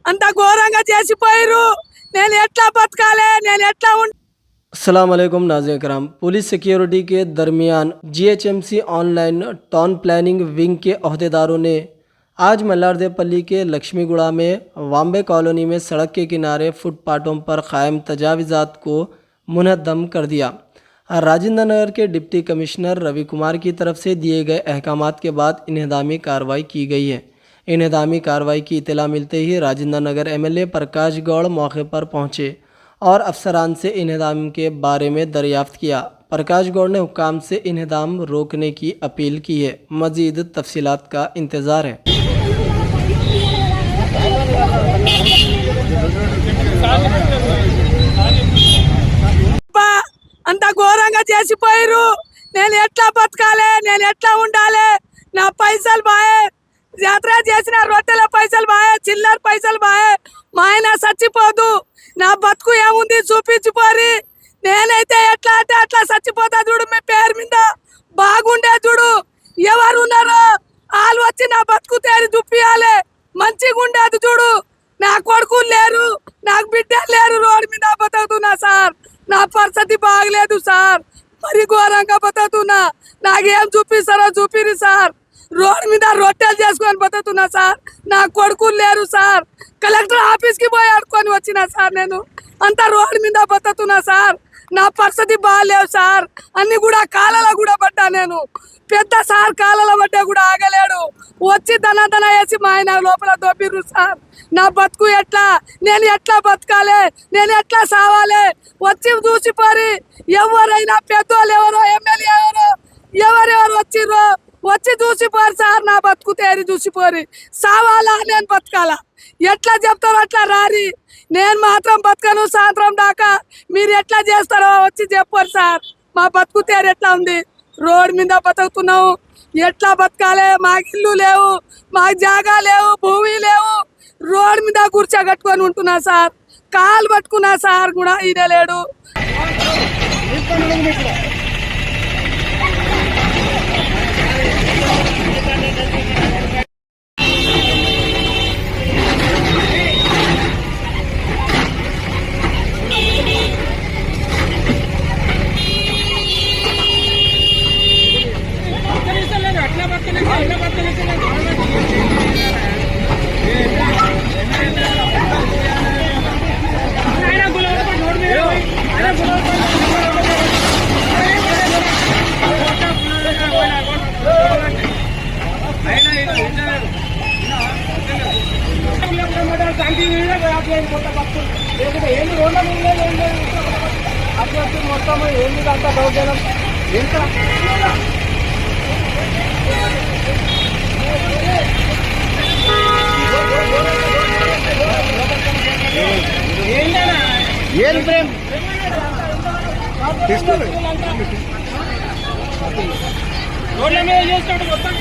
అంత ఘోరంగా చేసిపోయారు. నేను ఎట్లా బతకాలి, నేను ఎట్లా अस्सलाम वालेकुम नाज़रीन कराम। पुलिस सिक्योरिटी के दरमियान GHMC online town planning wing के अहदेदारों ने आज मल्लारदेवपल्ली के लक्ष्मीगुड़ा में वाम्बे कॉलोनी में सड़क के किनारे फुटपाथों पर कायम तजावीज़ात को मुनहदम कर दिया। राजेंद्र नगर के डिप्टी कमिश्नर रवि कुमार की तरफ से दिए गए अहकामात के बाद इन्हदामी कार्रवाई की गई है। इन्हदामी कार्रवाई की इत्तला मिलते ही राजेंद्र नगर एमएलए प्रकाश गौड़ मौके पर पहुँचे और अफसरान से इन्हदाम के बारे में दरियाफ्त किया। प्रकाश गौड़ ने हुक्काम से इन्हदाम रोकने की अपील की है। मज़ीद तफसीलात का इंतज़ार है। అంత ఘోరంగా చేసిపోయారు. నేను ఎట్లా బతకాలి, నేను ఎట్లా ఉండాలి, నా పైసలు బాయే, యాత్ర చేసిన రొట్టెల పైసలు బాయే, చిల్లర పైసలు బాయే, మా ఆయన చచ్చిపోదు, నా బతుకు ఏముంది చూపించిపోరి. నేనైతే ఎట్లా అంటే అట్లా చచ్చిపోతా చూడు, మీ పేరు మీద బాగుండే చూడు. ఎవరు ఉన్నారో వాళ్ళు వచ్చి నా బతుకు తేరి దుప్పియాలి, మంచిగా ఉండేది చూడు. నా కొడుకు లేరు, నాకు బిడ్డ లేరు, రోడ్డు మీద బతుకుతున్నా సార్. నా పరిస్థితి బాగలేదు సార్, మరి ఘోరంగా బతుకుతున్నా. నాకేం చూపిస్తారో చూపిరు సార్. రోడ్డు మీద రొట్టెలు చేసుకొని బతుకుతున్నా సార్. నా కొడుకు లేరు సార్. కలెక్టర్ ఆఫీస్కి పోయి ఆడుకొని వచ్చిన సార్. నేను అంత రోడ్డు మీద బతుకుతున్నా సార్. నా పరిస్థితి బాగాలేవు సార్. అన్ని కూడా కాలలో కూడా పడ్డా. నేను పెద్ద సార్ కాలలో పడ్డా కూడా ఆగలేడు. వచ్చి దన వేసి మా ఆయన లోపల దొబ్బిర్రు సార్. నా బతుకు ఎట్లా, నేను ఎట్లా బతకాలి, నేను ఎట్లా సావాలి, వచ్చి చూసిపోరి. ఎవరైనా పెద్దోళ్ళు ఎవరో, ఎమ్మెల్యే ఎవరో, ఎవరెవరు వచ్చిర్రో వచ్చి చూసిపోరు సార్. నా బతుకు తేరి చూసిపోరి. సావాలా నేను బతకాలా, ఎట్లా చెప్తారో అట్లా రారి. నేను మాత్రం బతకను సాయంత్రం దాకా. మీరు ఎట్లా చేస్తారో వచ్చి చెప్పారు సార్. మా బతుకు తేరు ఎట్లా ఉంది, రోడ్డు మీద బతుకుతున్నావు, ఎట్లా బతకాలి. మాకు ఇల్లు లేవు, మాకు జాగా లేవు, భూమి లేవు, రోడ్డు మీద కూర్చోగట్టుకొని ఉంటున్నా సార్. కాలు పట్టుకున్నా సార్ కూడా ఇదే లేడు. మొత్తం ఏంటి అంత దౌర్జన్యం ఎంత ఏం ప్రేమ్ తీసుకోండి రోడ్ల మీద చేస్తాడు మొత్తం.